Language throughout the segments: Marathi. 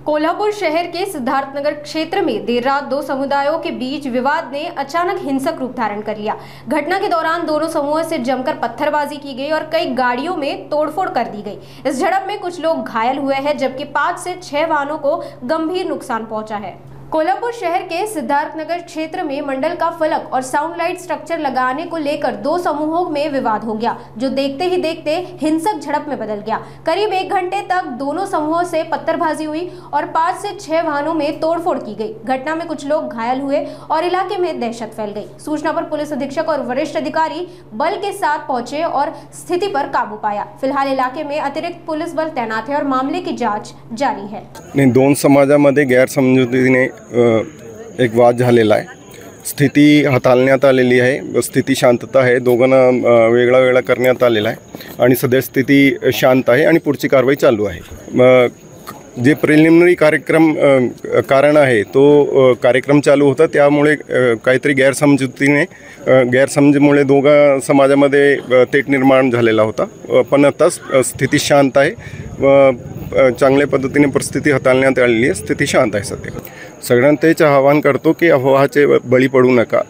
कोल्हापुर शहर के सिद्धार्थनगर क्षेत्र में देर रात दो समुदायों के बीच विवाद ने अचानक हिंसक रूप धारण कर लिया। घटना के दौरान दोनों समूहों से जमकर पत्थरबाजी की गई और कई गाड़ियों में तोड़फोड़ कर दी गई। इस झड़प में कुछ लोग घायल हुए हैं, जबकि 5 से 6 वाहनों को गंभीर नुकसान पहुंचा है। कोल्हापुर शहर के सिद्धार्थनगर क्षेत्र में मंडल का फलक और साउंड लाइट स्ट्रक्चर लगाने को लेकर दो समूहों में विवाद हो गया, जो देखते ही देखते हिंसक झड़प में बदल गया। करीब 1 घंटे तक दोनों समूहों से पत्थरबाजी हुई और 5 से 6 वाहनों में तोड़फोड़ की गई। घटना में कुछ लोग घायल हुए और इलाके में दहशत फैल गई। सूचना पर पुलिस अधीक्षक और वरिष्ठ अधिकारी बल के साथ पहुंचे और स्थिति पर काबू पाया। फिलहाल इलाके में अतिरिक्त पुलिस बल तैनात है और मामले की जांच जारी है। दोन समाजामध्ये गैरसमजुतीने एक वाद झालेला आहे। स्थिती हाताळण्यात आलेली आहे, स्थिती शांतता आहे, दोघांना वेगळा वेगळा करण्यात आलेला आहे आणि सध्या स्थिती शांत आहे आणि पुढची कारवाई चालू आहे। जे प्रिलिमिनरी कारण आहे तो कार्यक्रम चालू होता, त्यामुळे काहीतरी गैरसमजीमुळे दोघा समाजामध्ये तेढ निर्माण झालेला होता, पण आता स्थिती शांत आहे व चांगल्या पद्धतीने परिस्थिती हाताळण्यात आलेली आहे। स्थिती शांत आहे सध्या। सगळ्यांना तेच आवाहन करतो की अफवाचे बळी पडू नका।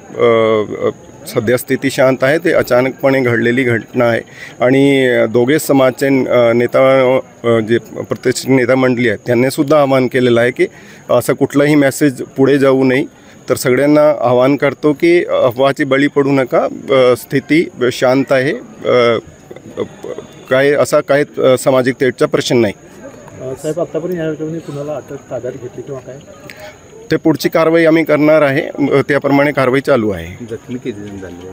सध्या स्थिती शांत आहे, ते अचानकपणे घडलेली घटना आहे आणि दोघे समाजचे नेता जे प्रतिष्ठित नेता मंडळी आहेत त्यांनी सुद्धा आवाहन केलेलं आहे की असं कुठलाही मेसेज पुढे जाऊ नये। तर सगळ्यांना आवाहन करतो की अफवाची बळी पडू नका, स्थिती शांत आहे, काय सामाजिक तेढचा प्रश्न नाही। साहेब, आतापर्यंत या ठिकाणी कुणाला अटक ताब्यात घेतली किंवा काय? ते पुढची कारवाई आम्ही करणार आहे, त्याप्रमाणे कारवाई चालू आहे। जखमी किती जण झाले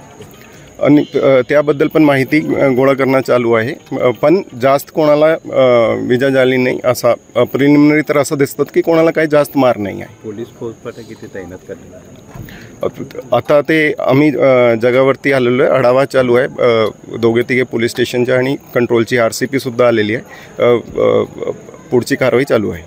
आणि त्याबद्दल पण माहिती गोळा करणं चालू आहे, पण जास्त कोणाला विजा झाली नाही असा प्रिलिमिनरी तर असं दिसतं की कोणाला काही जास्त मार नाही आहे। पोलीस फौजफाटा किती तैनात करण्यात आले? आता ते आम्ही जगावरती आलेलो आहे, आढावा चालू आहे। दोघे तिघे पोलीस स्टेशनच्या आणि कंट्रोलची RCP सुद्धा आलेली आहे। पुढची कारवाई चालू आहे।